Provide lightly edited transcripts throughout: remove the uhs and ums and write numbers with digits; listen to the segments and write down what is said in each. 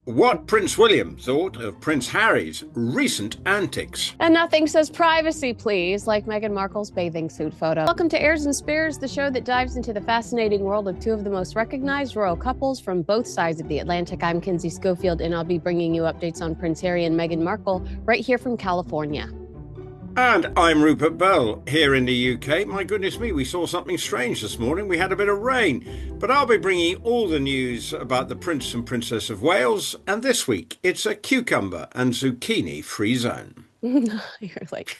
What Prince William thought of Prince Harry's recent antics. And nothing says privacy, please, like Meghan Markle's bathing suit photo. Welcome to Heirs and Spears, the show that dives into the fascinating world of two of the most recognized royal couples from both sides of the Atlantic. I'm Kinsey Schofield, and I'll be bringing you updates on Prince Harry and Meghan Markle right here from California. And I'm Rupert Bell here in the UK. My goodness me, we saw something strange this morning. We had a bit of rain. But I'll be bringing all the news about the Prince and Princess of Wales. And this week, it's a cucumber and zucchini free zone. You're like,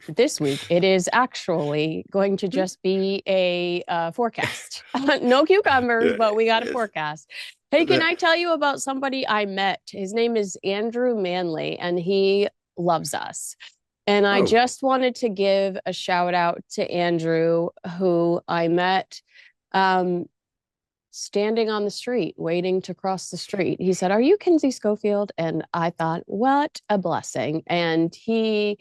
this week, it is actually going to just be a forecast. No cucumbers, but we got a forecast. Hey, can I tell you about somebody I met? His name is Andrew Manley, and he loves us. And I just wanted to give a shout out to Andrew, who I met standing on the street, waiting to cross the street. He said, "Are you Kinsey Schofield?" And I thought, what a blessing. And he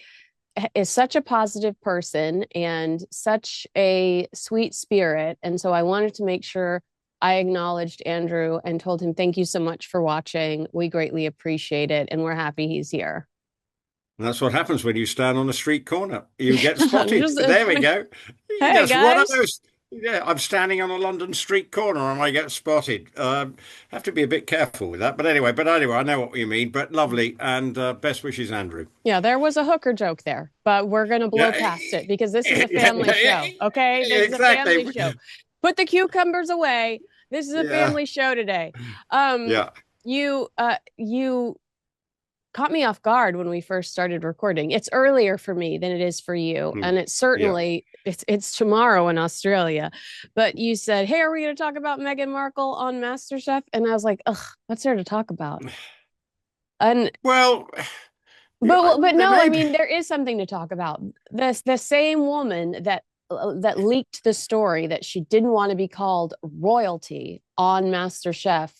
is such a positive person and such a sweet spirit. And so I wanted to make sure I acknowledged Andrew and told him, thank you so much for watching. We greatly appreciate it. And we're happy he's here. That's what happens when you stand on a street corner. You get spotted. There we go. Hey, Just guys. one of those. Yeah, I'm standing on a London street corner and I get spotted. Have to be a bit careful with that. But anyway, I know what you mean. But lovely, and best wishes, Andrew. Yeah, there was a hooker joke there, but we're going to blow past it because this is a family show. Okay, this is a family show. Put the cucumbers away. This is a family show today. You caught me off guard when we first started recording. It's earlier for me than it is for you. And it's certainly, it's tomorrow in Australia. But you said, hey, are we going to talk about Meghan Markle on MasterChef? And I was like, ugh, what's there to talk about? And well, but no, I mean, there is something to talk about. The same woman that leaked the story that she didn't want to be called royalty on MasterChef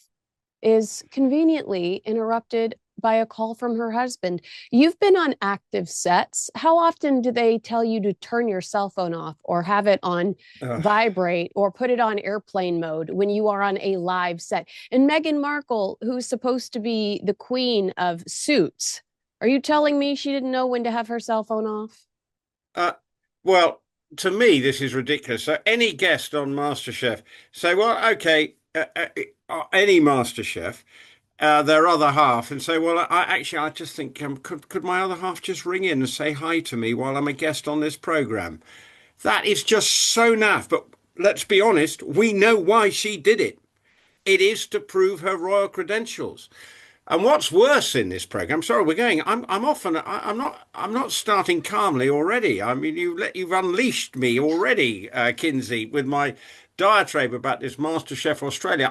is conveniently interrupted by a call from her husband. You've been on active sets. How often do they tell you to turn your cell phone off or have it on vibrate or put it on airplane mode when you are on a live set? And Meghan Markle, who's supposed to be the queen of Suits, are you telling me she didn't know when to have her cell phone off? Well, to me, this is ridiculous. So any guest on MasterChef say, well, okay, any MasterChef, their other half, and say, well, I just think, could my other half just ring in and say hi to me while I'm a guest on this program? That is just so naff. But let's be honest, we know why she did it. It is to prove her royal credentials. And what's worse in this program? Sorry, we're going. I'm off, and I'm not starting calmly already. I mean, you've unleashed me already, Kinsey, with my diatribe about this MasterChef Australia.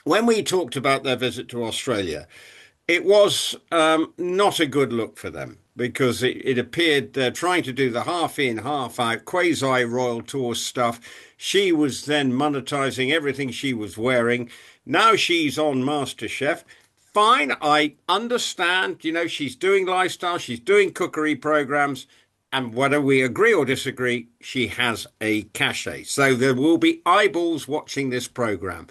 When we talked about their visit to Australia, it was not a good look for them because it appeared they're trying to do the half in, half out quasi royal tour stuff. She was then monetizing everything she was wearing. Now she's on MasterChef. Fine, I understand. You know, she's doing lifestyle, she's doing cookery programs. And whether we agree or disagree, she has a cachet. So there will be eyeballs watching this program.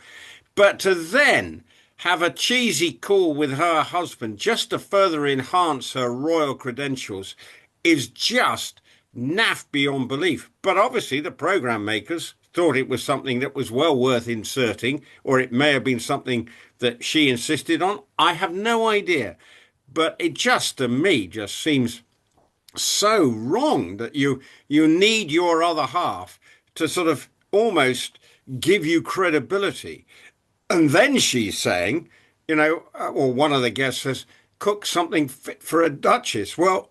But to then have a cheesy call with her husband just to further enhance her royal credentials is just naff beyond belief. But obviously the program makers thought it was something that was well worth inserting, or it may have been something that she insisted on. I have no idea. But it just, to me, just seems so wrong that you need your other half to sort of almost give you credibility. And then she's saying, you know, or one of the guests says, cook something fit for a duchess. Well,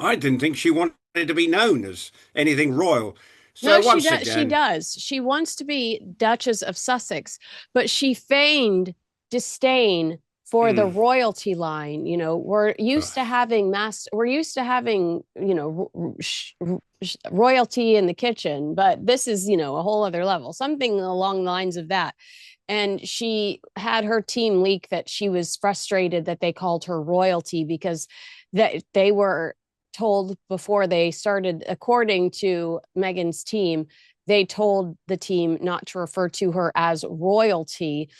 I didn't think she wanted to be known as anything royal. So no, she does. She wants to be Duchess of Sussex, but she feigned disdain for the royalty line. You know, we're used to having royalty in the kitchen, but this is, you know, a whole other level, something along the lines of that. And she had her team leak that she was frustrated that they called her royalty because that they were told before they started, according to Meghan's team, they told the team not to refer to her as royalty.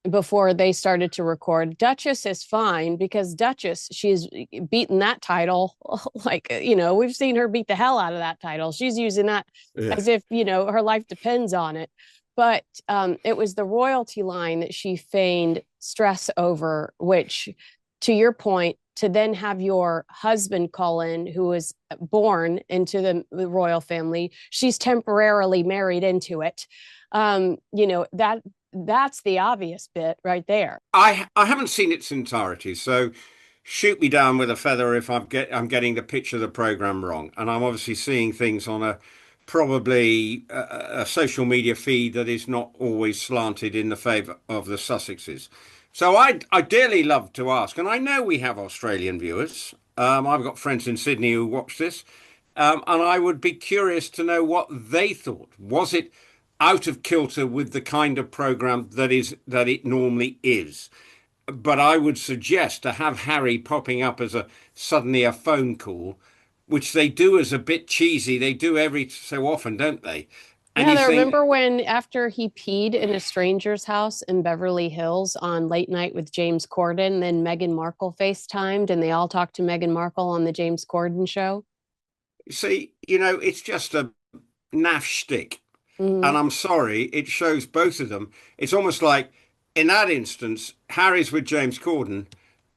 before they started to record. Duchess is fine because Duchess, she's beaten that title. Like, we've seen her beat the hell out of that title. She's using that Yeah. as if, her life depends on it. But it was the royalty line that she feigned stress over, which, to your point, to then have your husband call in, who was born into the royal family, she's temporarily married into it. That's the obvious bit right there. I haven't seen its entirety, so shoot me down with a feather if I'm getting the pitch of the program wrong, and I'm obviously seeing things on a probably a social media feed that is not always slanted in the favour of the Sussexes. So I dearly love to ask, and I know we have Australian viewers. I've got friends in Sydney who watch this, and I would be curious to know what they thought. Was it out of kilter with the kind of program that it normally is? But I would suggest to have Harry popping up as a suddenly a phone call, which they do as a bit cheesy. They do every so often, don't they? And Yeah, you I think, remember when after he peed in a stranger's house in Beverly Hills on Late Night with James Corden, then Meghan Markle FaceTimed and they all talked to Meghan Markle on the James Corden show. see, it's just a naff shtick. Mm-hmm. And I'm sorry, it shows both of them. It's almost like in that instance, Harry's with James Corden,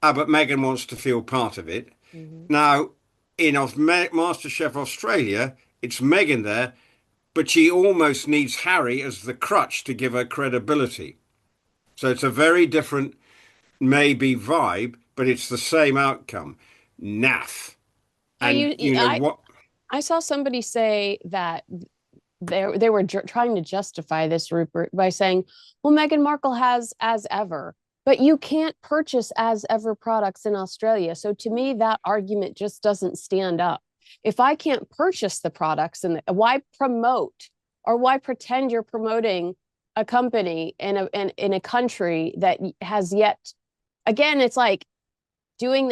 but Meghan wants to feel part of it. Mm-hmm. Now, in MasterChef Australia, it's Meghan there, but she almost needs Harry as the crutch to give her credibility. So it's a very different, maybe vibe, but it's the same outcome. Naff. Now And you know what? I saw somebody say that they were trying to justify this, Rupert, by saying, well, Meghan Markle has as ever, but you can't purchase as ever products in Australia. So to me, that argument just doesn't stand up. If I can't purchase the products, and why promote or why pretend you're promoting a company in a country that has yet, again, it's like doing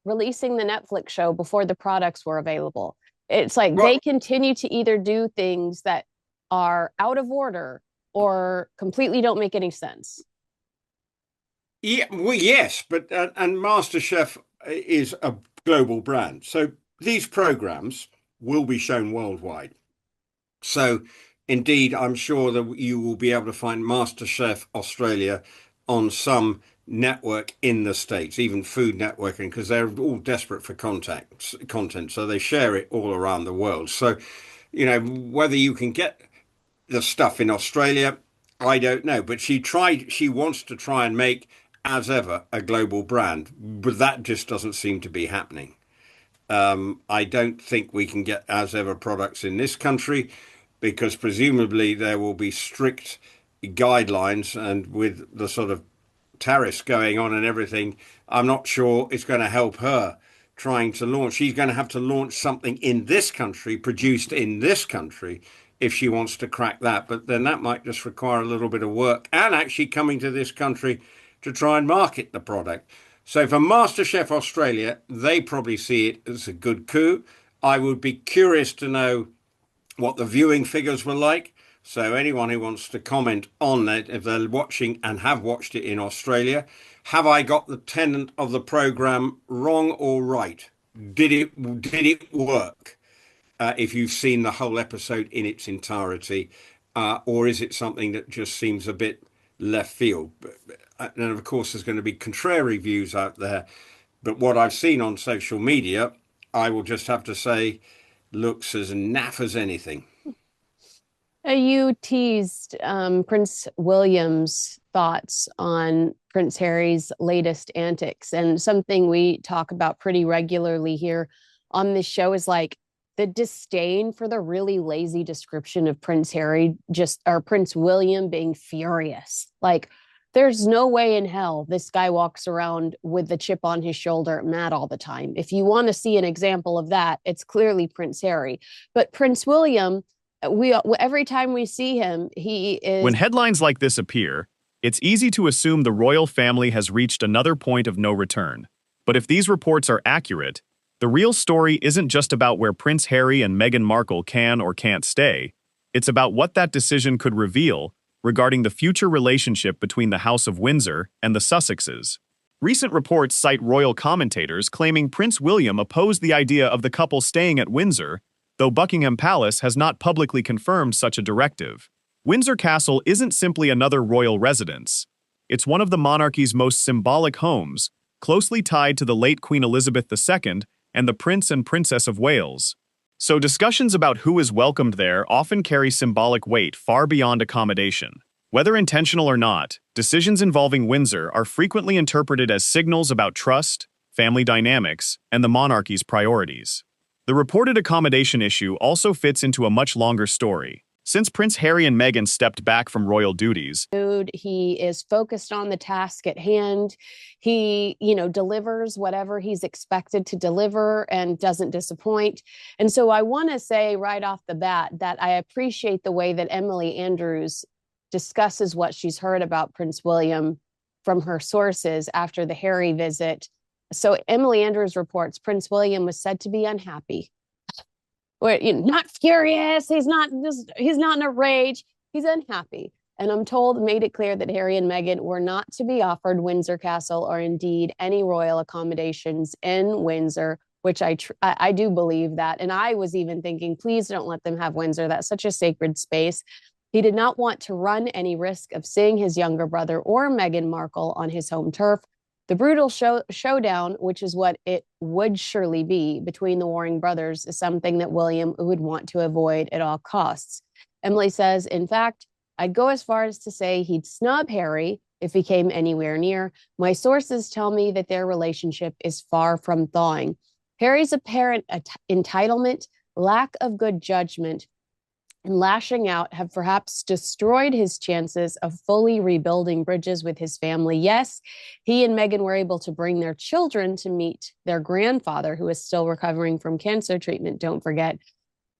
releasing the Netflix show before the products were available. It's like they Well, continue to either do things that are out of order or completely don't make any sense. yeah, well, yes, but and MasterChef is a global brand, so these programs will be shown worldwide. So, indeed, I'm sure that you will be able to find MasterChef Australia on some network in the States, even Food Networking, because they're all desperate for content, so they share it all around the world. So, whether you can get the stuff in Australia, I don't know. But she wants to try and make, as ever, a global brand, but that just doesn't seem to be happening. I don't think we can get as ever products in this country because presumably there will be strict guidelines, and with the sort of tariffs going on and everything, I'm not sure it's going to help her trying to launch. She's going to have to launch something in this country, produced in this country, if she wants to crack that. But then that might just require a little bit of work and actually coming to this country to try and market the product. So for MasterChef Australia, they probably see it as a good coup. I would be curious to know what the viewing figures were like. So anyone who wants to comment on it, if they're watching and have watched it in Australia, have I got the tenant of the program wrong or right? Did it work? If you've seen the whole episode in its entirety, or is it something that just seems a bit left field? And of course, there's going to be contrary views out there. But what I've seen on social media, I will just have to say, looks as naff as anything. You teased Prince William's thoughts on Prince Harry's latest antics. And something we talk about pretty regularly here on this show is like the disdain for the really lazy description of Prince Harry, or Prince William being furious. Like, there's no way in hell this guy walks around with the chip on his shoulder, mad all the time. If you want to see an example of that, it's clearly Prince Harry. But Prince William, we every time we see him, he When is. headlines like this appear, it's easy to assume the royal family has reached another point of no return. But if these reports are accurate, the real story isn't just about where Prince Harry and Meghan Markle can or can't stay. It's about what that decision could reveal regarding the future relationship between the House of Windsor and the Sussexes. Recent reports cite royal commentators claiming Prince William opposed the idea of the couple staying at Windsor, though Buckingham Palace has not publicly confirmed such a directive. Windsor Castle isn't simply another royal residence. It's one of the monarchy's most symbolic homes, closely tied to the late Queen Elizabeth II and the Prince and Princess of Wales. So discussions about who is welcomed there often carry symbolic weight far beyond accommodation. Whether intentional or not, decisions involving Windsor are frequently interpreted as signals about trust, family dynamics, and the monarchy's priorities. The reported accommodation issue also fits into a much longer story. Since Prince Harry and Meghan stepped back from royal duties, he is focused on the task at hand. He, delivers whatever he's expected to deliver and doesn't disappoint. And so I want to say right off the bat that I appreciate the way that Emily Andrews discusses what she's heard about Prince William from her sources after the Harry visit. So Emily Andrews reports Prince William was said to be unhappy. Not furious. He's not in a rage. He's unhappy. And I'm told made it clear that Harry and Meghan were not to be offered Windsor Castle or indeed any royal accommodations in Windsor, which I do believe that. And I was even thinking, please don't let them have Windsor. That's such a sacred space. He did not want to run any risk of seeing his younger brother or Meghan Markle on his home turf. The brutal showdown, which is what it would surely be between the warring brothers, is something that William would want to avoid at all costs. Emily says, in fact, I'd go as far as to say he'd snub Harry if he came anywhere near. My sources tell me that their relationship is far from thawing. Harry's apparent entitlement, lack of good judgment, and lashing out have perhaps destroyed his chances of fully rebuilding bridges with his family. Yes, he and Meghan were able to bring their children to meet their grandfather, who is still recovering from cancer treatment, don't forget.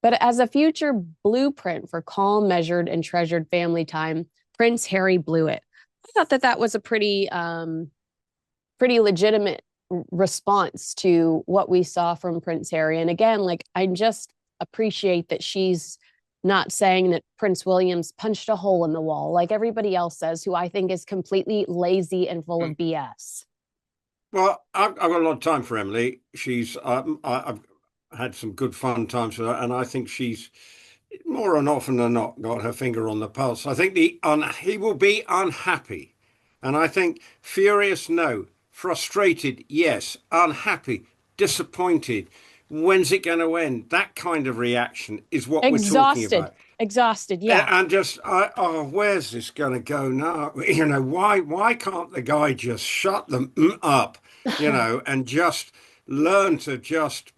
But as a future blueprint for calm, measured, and treasured family time, Prince Harry blew it. I thought that was a pretty legitimate response to what we saw from Prince Harry. And again, I just appreciate that she's not saying that Prince William's punched a hole in the wall like everybody else says, who I think is completely lazy and full of BS. Well, I've got a lot of time for Emily. I've had some good fun times with her, and I think she's more often than not got her finger on the pulse. I think he will be unhappy, and I think furious, no, frustrated, yes, unhappy, disappointed. When's it going to end? That kind of reaction is what we're talking about. Exhausted, yeah. And just, where's this going to go now? Why can't the guy just shut them up, and just learn to just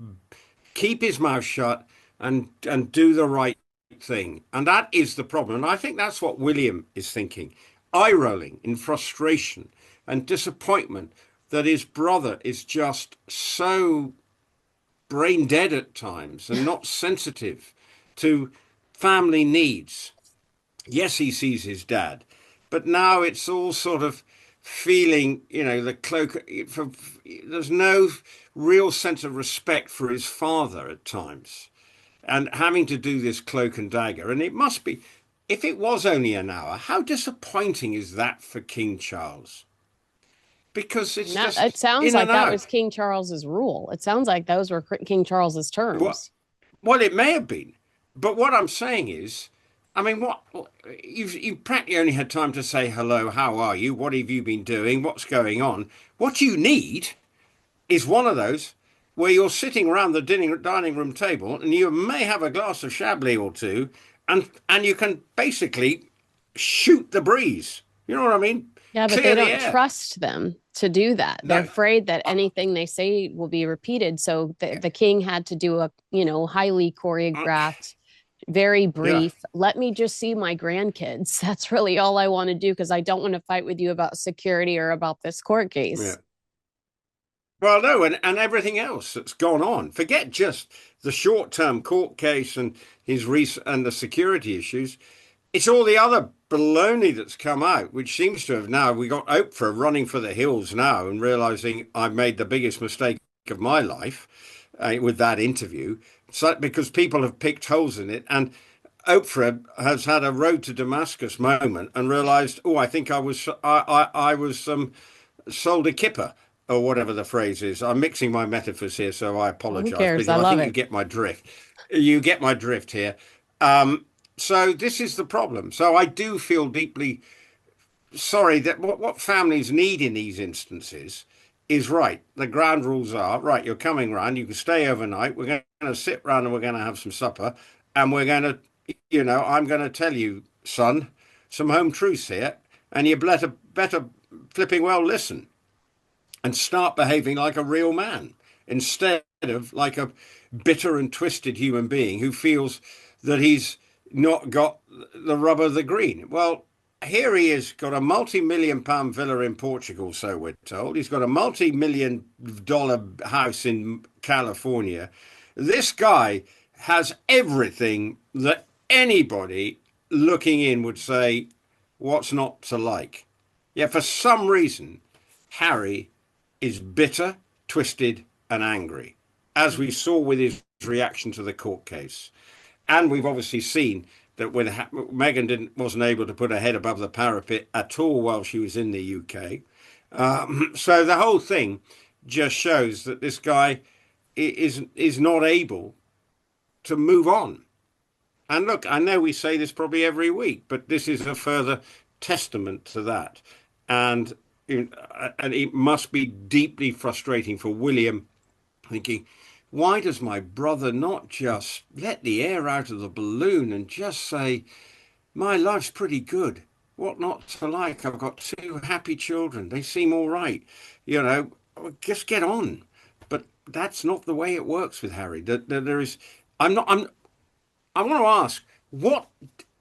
keep his mouth shut and do the right thing? And that is the problem. And I think that's what William is thinking, eye-rolling in frustration and disappointment that his brother is just so brain dead at times and not sensitive to family needs. Yes, he sees his dad, but now it's all sort of feeling, the cloak. There's no real sense of respect for his father at times, and having to do this cloak and dagger. And it must be, if it was only an hour, how disappointing is that for King Charles? Because it sounds like that was King Charles's rule. It sounds like those were King Charles's terms. Well, it may have been, but what I'm saying is, you've practically only had time to say hello, how are you, what have you been doing, what's going on. What you need is one of those where you're sitting around the dining room table and you may have a glass of Chablis or two, and you can basically shoot the breeze. You know what I mean? Yeah, but they don't trust them to do that. They're afraid that anything they say will be repeated. So the king had to do a, highly choreographed, very brief, let me just see my grandkids. That's really all I want to do, because I don't want to fight with you about security or about this court case. Yeah. Well, no, and everything else that's gone on. Forget just the short-term court case and and the security issues. It's all the other baloney that's come out, which seems to have now, we got Oprah running for the hills now and realizing I've made the biggest mistake of my life with that interview, because people have picked holes in it. And Oprah has had a road to Damascus moment and realised, oh, I think I was sold a kipper or whatever the phrase is. I'm mixing my metaphors here, so I Oh, who apologise, cares? but I I love think you it. get my drift. You get my drift here. Um, so this is the problem. So I do feel deeply sorry that what families need in these instances is right. The ground rules are right. You're coming round. You can stay overnight. We're going to sit round and we're going to have some supper, and we're going to, I'm going to tell you, son, some home truths here, and you better flipping well listen and start behaving like a real man instead of like a bitter and twisted human being who feels that he's not got the rub of the green. Well, here he is, got a multi-million pound villa in Portugal, so we're told. He's got a multi-million dollar house in California. This guy has everything that anybody looking in would say, what's not to like? Yet for some reason, Harry is bitter, twisted, and angry, as we saw with his reaction to the court case. And we've obviously seen that when Meghan wasn't able to put her head above the parapet at all while she was in the UK. So the whole thing just shows that this guy is not able to move on. And look, I know we say this probably every week, but this is a further testament to that. And and it must be deeply frustrating for William, thinking, why does my brother not just let the air out of the balloon and just say, my life's pretty good? What not to like? I've got two happy children. They seem all right. You know, just get on. But that's not the way it works with Harry. There is, I'm not, I want to ask,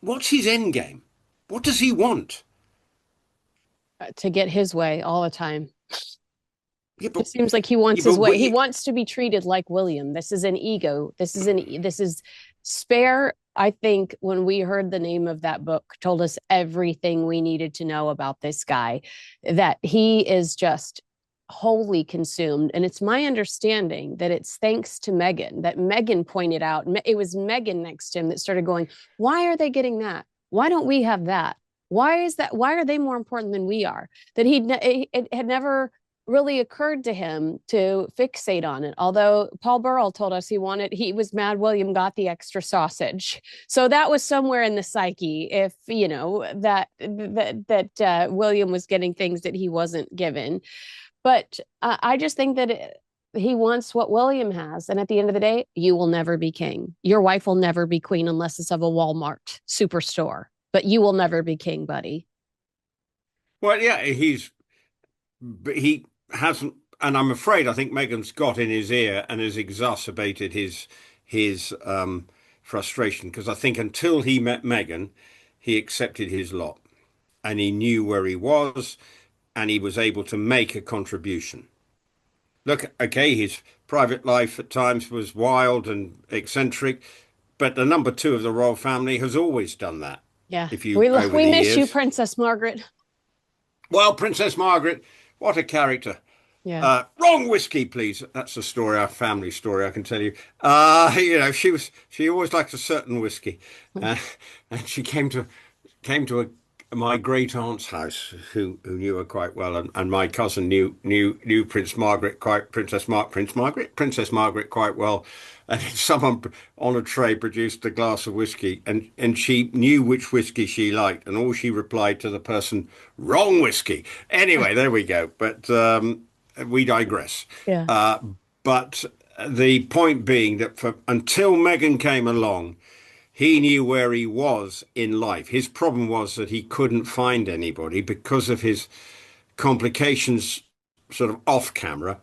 what's his end game? What does he want? To get his way all the time. Yeah, It seems like he wants his way. but He wants to be treated like William. This is an ego. This is Spare. I think when we heard the name of that book, told us everything we needed to know about this guy, that he is just wholly consumed. And it's my understanding that it's thanks to Meghan, that Meghan pointed out, it was Meghan next to him that started going, why are they getting that? Why don't we have that? Why is that? Why are they more important than we are? That it had never really occurred to him to fixate on it. Although Paul Burrell told us he was mad William got the extra sausage. So that was somewhere in the psyche. If you know that William was getting things that he wasn't given, but I just think that he wants what William has. And at the end of the day, you will never be king. Your wife will never be queen unless it's of a Walmart superstore. But you will never be king, buddy. well, yeah, but he hasn't, and I'm afraid I think Meghan's got in his ear and has exacerbated his frustration because I think until he met Meghan, he accepted his lot and he knew where he was and he was able to make a contribution. Look, okay, his private life at times was wild and eccentric, but the number two of the royal family has always done that. Yeah. If you over We the miss you, years, Princess Margaret. well, Princess Margaret, what a character. Yeah. Wrong whiskey, please. That's a story, our family story, I can tell you. She always liked a certain whiskey, uh, and she came to my great aunt's house, who knew her quite well, and my cousin knew Princess Margaret quite well, and someone on a tray produced a glass of whiskey, and she knew which whiskey she liked, and all she replied to the person, "Wrong whiskey." Anyway, there we go. But we digress. Yeah. But the point being that until Meghan came along, he knew where he was in life. His problem was that he couldn't find anybody because of his complications, sort of off camera.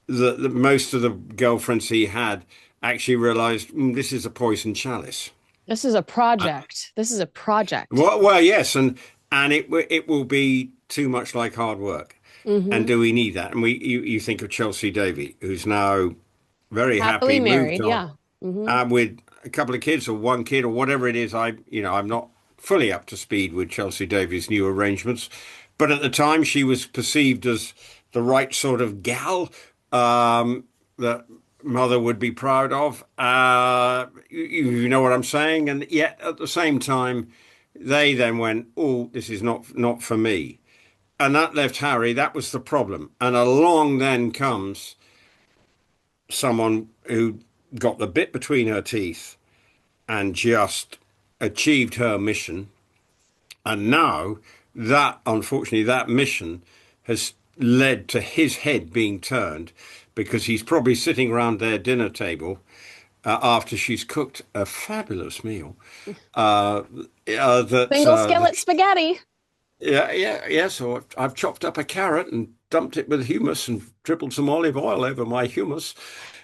That most of the girlfriends he had actually realized this is a poison chalice. This is a project. This is a project. Well, yes, and it will be too much like hard work. And Mm-hmm. do we need that? And you think of Chelsea Davy, who's now very Happily happy, moved married. on, Yeah. Mm-hmm. with a couple of kids or one kid or whatever it is. I'm not fully up to speed with Chelsea Davy's new arrangements, but at the time she was perceived as the right sort of gal. That mother would be proud of. You know what I'm saying? And yet at the same time, they then went, "Oh, this is not for me," and that left Harry. That was the problem. And along then comes someone who got the bit between her teeth and just achieved her mission. And now that, unfortunately, that mission has led to his head being turned because he's probably sitting around their dinner table after she's cooked a fabulous meal. Uh, Single skillet spaghetti. yeah. So I've chopped up a carrot and dumped it with humus and dribbled some olive oil over my humus.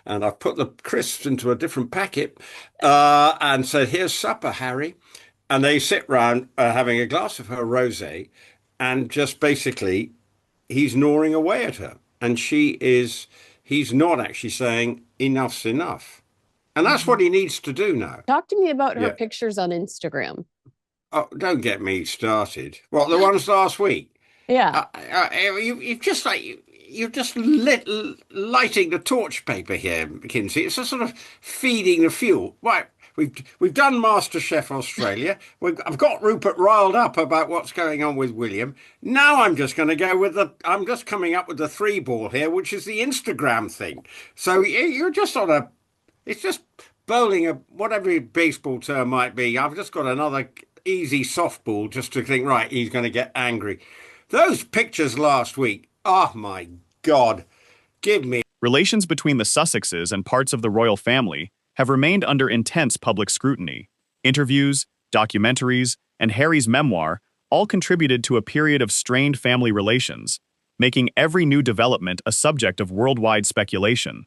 And I've put the crisps into a different packet and said, "Here's supper, Harry." And they sit round having a glass of her rosé, and just basically he's gnawing away at her, and he's not actually saying enough's enough, and that's what he needs to do now. Talk to me about her Yeah. pictures on Instagram. Oh, don't get me started. What, the ones last week? Yeah. You've just like you're just lighting the torch paper here, McKinsey. It's a sort of feeding the fuel. Right, we've done MasterChef Australia. I've got Rupert riled up about what's going on with William. Now I'm just going to go with I'm just coming up with the three ball here, which is the Instagram thing. So you're just on a. It's just bowling a whatever your baseball term might be. I've just got another easy softball just to think. Right, he's going to get angry. Those pictures last week. Oh my God. Give me. Relations between the Sussexes and parts of the royal family have remained under intense public scrutiny. Interviews, documentaries, and Harry's memoir all contributed to a period of strained family relations, making every new development a subject of worldwide speculation.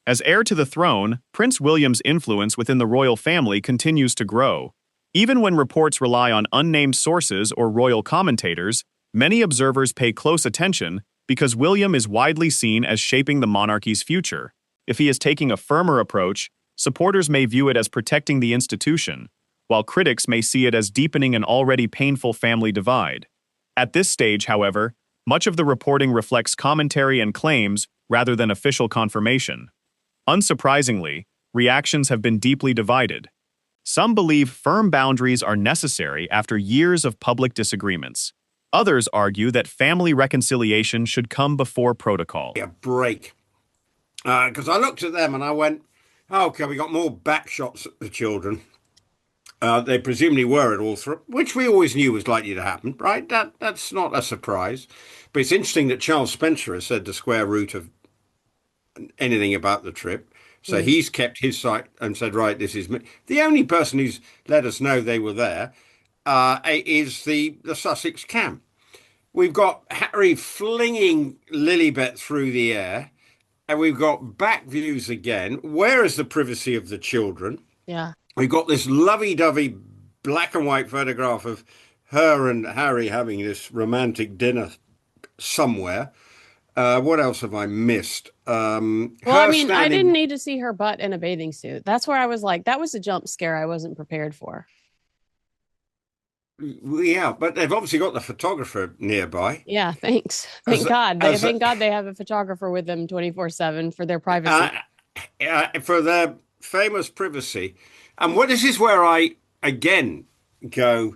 As heir to the throne, Prince William's influence within the royal family continues to grow. Even when reports rely on unnamed sources or royal commentators, many observers pay close attention because William is widely seen as shaping the monarchy's future. If he is taking a firmer approach, supporters may view it as protecting the institution, while critics may see it as deepening an already painful family divide. At this stage, however, much of the reporting reflects commentary and claims rather than official confirmation. Unsurprisingly, reactions have been deeply divided. Some believe firm boundaries are necessary after years of public disagreements. Others argue that family reconciliation should come before protocol. A break. Because I looked at them and I went, oh, okay, we got more back shots at the children. They presumably were at all three, which we always knew was likely to happen, right? That's not a surprise. But it's interesting that Charles Spencer has said the square root of anything about the trip. So he's kept his side and said, right, this is me. The only person who's let us know they were there is the Sussex camp. We've got Harry flinging Lilibet through the air, and we've got back views again. Where is the privacy of the children? Yeah. We've got this lovey-dovey black and white photograph of her and Harry having this romantic dinner somewhere. What else have I missed? Well, I mean, I didn't need to see her butt in a bathing suit. That's where I was like, that was a jump scare I wasn't prepared for. Yeah, but they've obviously got the photographer nearby. Yeah, thanks. Thank God. Thank God they have a photographer with them 24/7 for their privacy. For their famous privacy. And this is where I again go,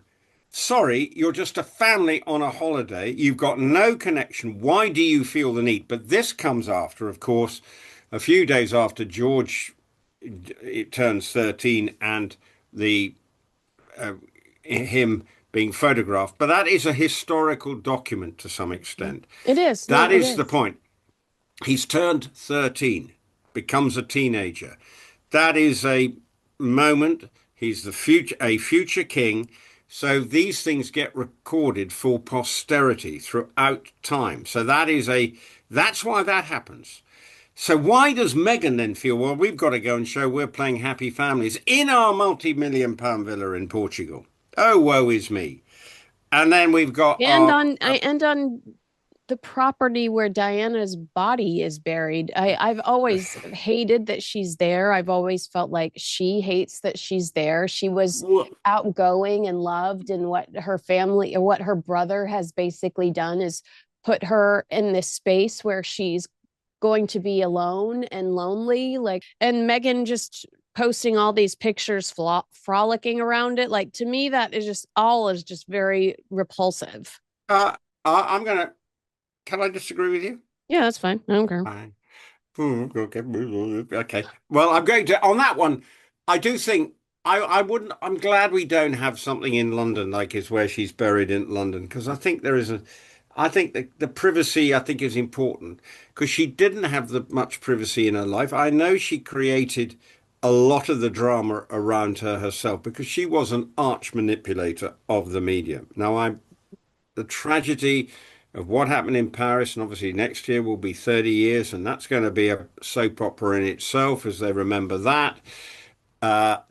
sorry, you're just a family on a holiday. You've got no connection. Why do you feel the need? But this comes after, of course, a few days after George it turns 13 and him being photographed. But that is a historical document to some extent. It is. That is the point. He's turned 13, becomes a teenager. That is a moment. He's a future king. So these things get recorded for posterity throughout time. So that's why that happens. So why does Meghan then feel, well, we've got to go and show we're playing happy families in our multi-million-pound villa in Portugal? Oh, woe is me. And then we've got on the property where Diana's body is buried. I've always hated that she's there. I've always felt like she hates that she's there. She was outgoing and loved, and what her family or what her brother has basically done is put her in this space where she's going to be alone and lonely. Like, and Meghan just posting all these pictures frolicking around it. Like, to me, that is just very repulsive. I'm gonna. Can I disagree with you? Yeah, that's fine. I don't care. Fine. Okay. Okay. Well, I'm going to on that one. I do think I wouldn't. I'm glad we don't have something in London like is where she's buried in London because I think there is a. I think the privacy I think is important because she didn't have the much privacy in her life. I know she created a lot of the drama around her herself because she was an arch manipulator of the media. Now I the tragedy of what happened in Paris, and obviously next year will be 30 years, and that's going to be a soap opera in itself as they remember that.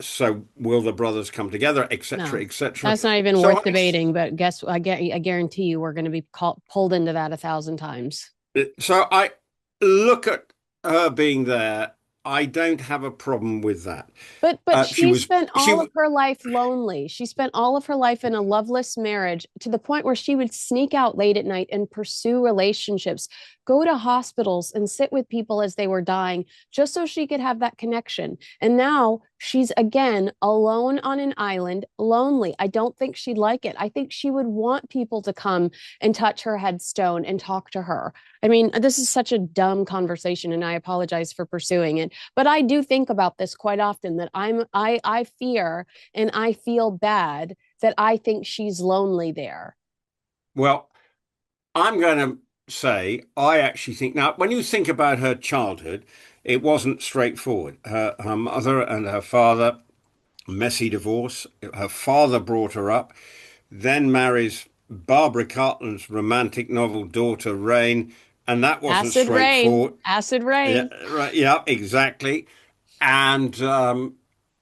So will the brothers come together, etc., No, etc. that's not even So worth debating. But I guarantee you, we're going to be pulled into that 1,000 times. I look at her being there. I don't have a problem with that. But She she was spent she all of her life lonely. She spent all of her life in a loveless marriage to the point where she would sneak out late at night and pursue relationships, go to hospitals and sit with people as they were dying just so she could have that connection. And now she's again alone on an island, lonely. I don't think she'd like it. I think she would want people to come and touch her headstone and talk to her. I mean, this is such a dumb conversation, and I apologize for pursuing it. But I do think about this quite often that I fear and I feel bad that I think she's lonely there. well. I'm going to say I actually think now when you think about her childhood, it wasn't straightforward. Her mother and her father, messy divorce. Her father brought her up, then marries Barbara Cartland's romantic novel daughter Rain, and that wasn't Acid rain, straightforward. acid Yeah, rain. right. Yeah, exactly. And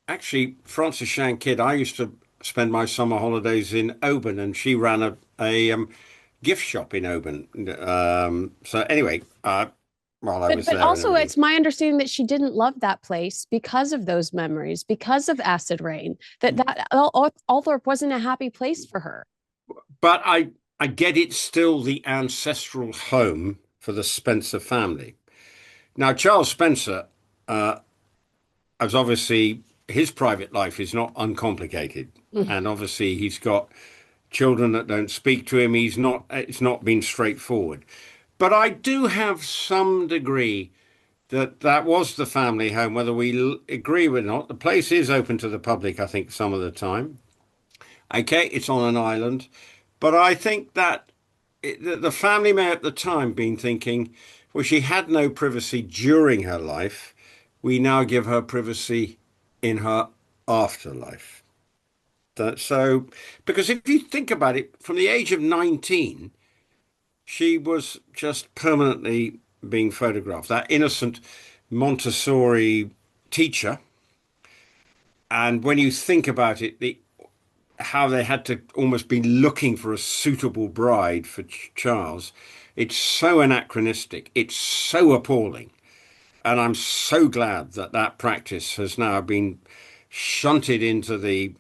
actually, Frances Shan Kidd, I used to spend my summer holidays in Oban, and she ran a gift shop in Oban. So anyway, while I was But there and also everything. it's my understanding that she didn't love that place because of those memories, because of acid rain. That Althorpe wasn't a happy place for her. But I get it's still the ancestral home for the Spencer family. Now, Charles Spencer, as obviously his private life is not uncomplicated, and obviously he's got children that don't speak to him. It's not been straightforward. But I do have some degree that was the family home, whether we agree or not. The place is open to the public, I think, some of the time. Okay, it's on an island. But I think that the family may at the time been thinking, well, she had no privacy during her life. We now give her privacy in her afterlife. So, because if you think about it, from the age of 19, she was just permanently being photographed. That innocent Montessori teacher. And when you think about it, how they had to almost be looking for a suitable bride for Charles, it's so anachronistic. It's so appalling. And I'm so glad that that practice has now been shunted into the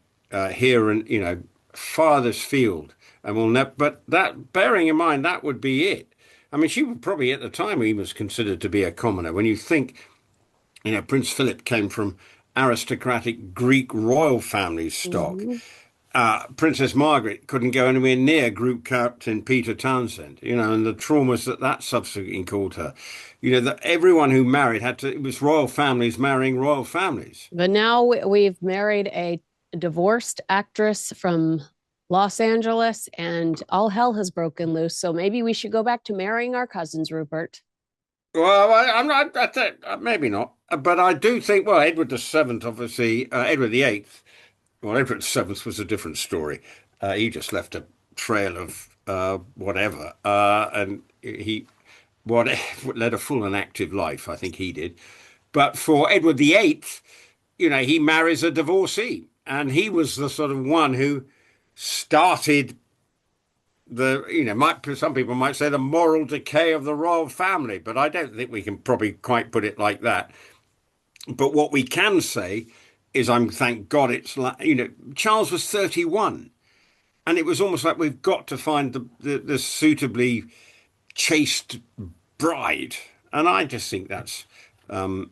here and farthest field, and will never. But that, bearing in mind, that would be it. I mean, she would probably at the time he was considered to be a commoner. When you think, Prince Philip came from aristocratic Greek royal family stock. Mhm. Princess Margaret couldn't go anywhere near Group Captain Peter Townsend, and the traumas that subsequently caused her. That everyone who married it was royal families marrying royal families. But now we've married a divorced actress from Los Angeles, and all hell has broken loose. So maybe we should go back to marrying our cousins, Rupert. Well, I'm not, I think, maybe not, but I do think, well, Edward the Seventh, obviously, Edward the Eighth, well, Edward the Seventh was a different story. He just left a trail of whatever, and he what led a full and active life. I think he did. But for Edward the Eighth, he marries a divorcee, and he was the sort of one who started might some people might say the moral decay of the royal family, but I don't think we can probably quite put it like that. But what we can say is, thank God it's like, Charles was 31, and it was almost like we've got to find the suitably chaste bride. And I just think that's um,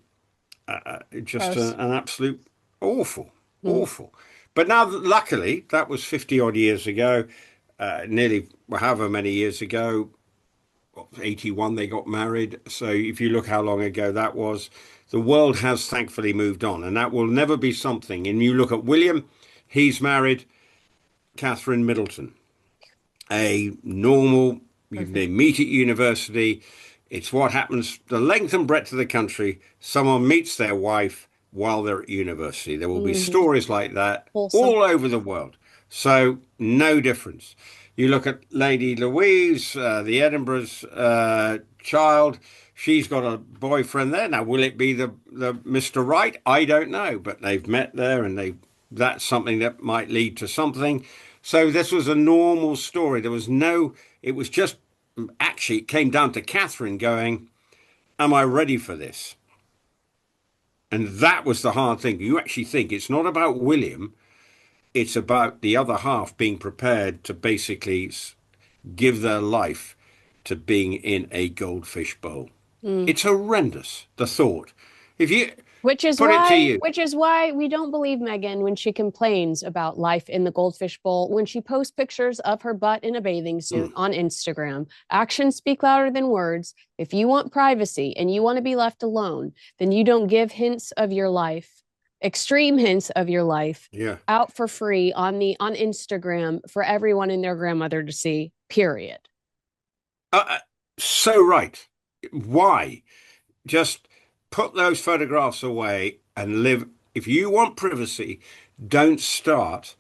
just Gross. an absolute awful, Mm. awful. But now, luckily, that was 50 odd years ago, nearly however many years ago. 81 they got married. So if you look how long ago that was, the world has thankfully moved on, and that will never be something. And you look at William, he's married Catherine Middleton, a normal, they Perfect. meet at university. It's what happens the length and breadth of the country. Someone meets their wife while they're at university. There will be Hmm. stories like that Wholesome. all over the world. So, no difference. You look at Lady Louise, the Edinburgh's child. She's got a boyfriend there. Now, will it be the Mr. Right? I don't know, but they've met there and that's something that might lead to something. So this was a normal story. There was no, it was just actually it came down to Catherine going, am I ready for this? And that was the hard thing. You actually think it's not about William, it's about the other half being prepared to basically give their life to being in a goldfish bowl. Mm. It's horrendous, the thought. If you Which is put it to why, you, which is why we don't believe Meghan when she complains about life in the goldfish bowl, when she posts pictures of her butt in a bathing suit mm, on Instagram. Actions speak louder than words. If you want privacy and you want to be left alone, then you don't give hints of your life, extreme hints of your life yeah, out for free on Instagram for everyone and their grandmother to see, period. uh, uh, so right. Why? Just put those photographs away and live. If you want privacy, don't start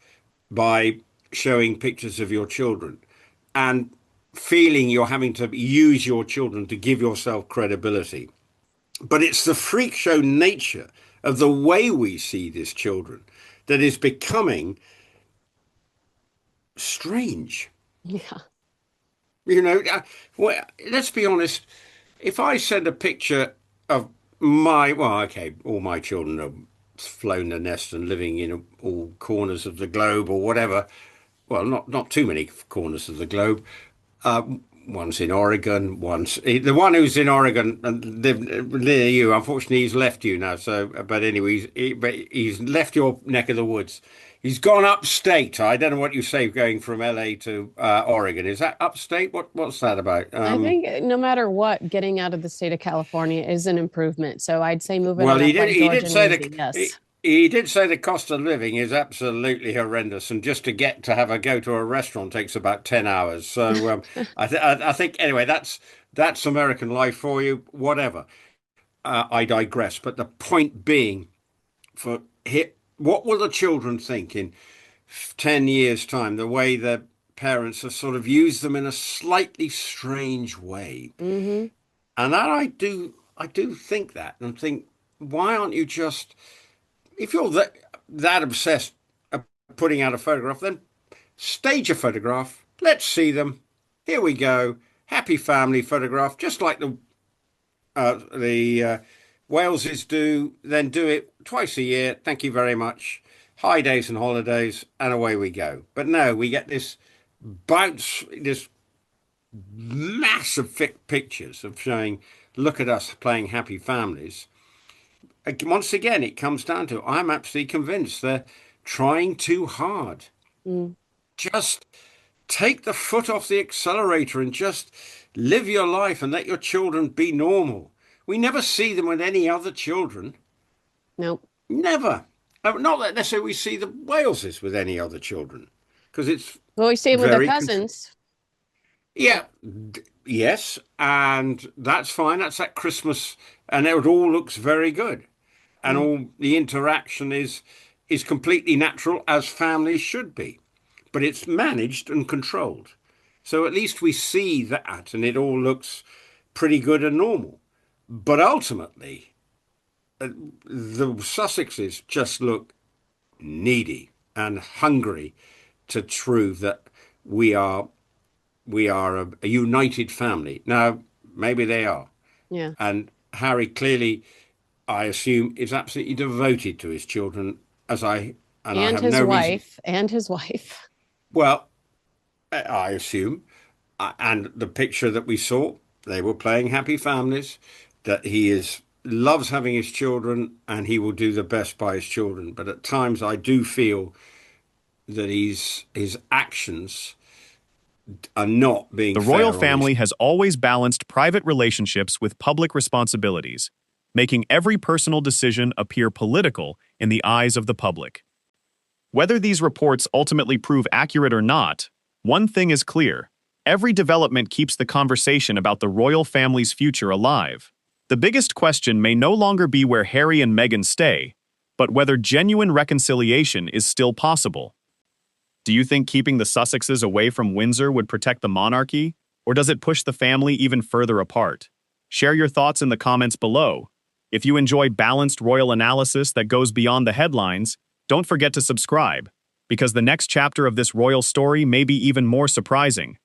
by showing pictures of your children and feeling you're having to use your children to give yourself credibility. But it's the freak show nature of the way we see these children that is becoming strange. Yeah. You know, well, let's be honest. If I send a picture of well, okay, all my children have flown the nest and living in all corners of the globe or whatever. Well, not too many corners of the globe. Uh, one's in Oregon. The one who's in Oregon and lived near you. Unfortunately, he's left you now. So, but anyway, but he's left your neck of the woods. He's gone upstate. I don't know what you say going from LA to Oregon. Is that upstate? What's that about? I think no matter what, getting out of the state of California is an improvement. So I'd say moving Well, on up like he George did and say Lindsay. Yes. he did say the cost of living is absolutely horrendous, and just to get to have a go to a restaurant takes about 10 hours. So I think anyway, that's American life for you. Whatever. I digress. But the point being, for what will the children think in 10 years' time? The way the parents have sort of used them in a slightly strange way, Mm-hmm. and that I do think that, and think, why aren't you just if you're that obsessed of putting out a photograph, then stage a photograph. Let's see them. Here we go. Happy family photograph, just like the Waleses do. Then do it twice a year. Thank you very much. High days and holidays, and away we go. But no, we get this bounce, this massive thick pictures of showing, look at us playing happy families. Once again, it comes down to I'm absolutely convinced they're trying too hard. Mm. Just take the foot off the accelerator and just live your life and let your children be normal. We never see them with any other children. Nope. Never. Not that necessarily we see the Waleses with any other children because it's Well, we see it with their very, cousins. yeah, yes, and that's fine. That's at Christmas, and it all looks very good. And Mm. all the interaction is completely natural as families should be, but it's managed and controlled. So at least we see that and it all looks pretty good and normal. But ultimately, the Sussexes just look needy and hungry to prove that we are a united family. Now, maybe they are. Yeah. And Harry clearly I assume, is absolutely devoted to his children, as and I And have his no reason. wife. And his wife. Well, I assume, and the picture that we saw, they were playing happy families. that he is loves having his children and he will do the best by his children. But at times I do feel that his actions are not being The royal fair on his. family has always balanced private relationships with public responsibilities, making every personal decision appear political in the eyes of the public. Whether these reports ultimately prove accurate or not, one thing is clear. Every development keeps the conversation about the royal family's future alive. The biggest question may no longer be where Harry and Meghan stay, but whether genuine reconciliation is still possible. Do you think keeping the Sussexes away from Windsor would protect the monarchy, or does it push the family even further apart? Share your thoughts in the comments below. If you enjoy balanced royal analysis that goes beyond the headlines, don't forget to subscribe, because the next chapter of this royal story may be even more surprising.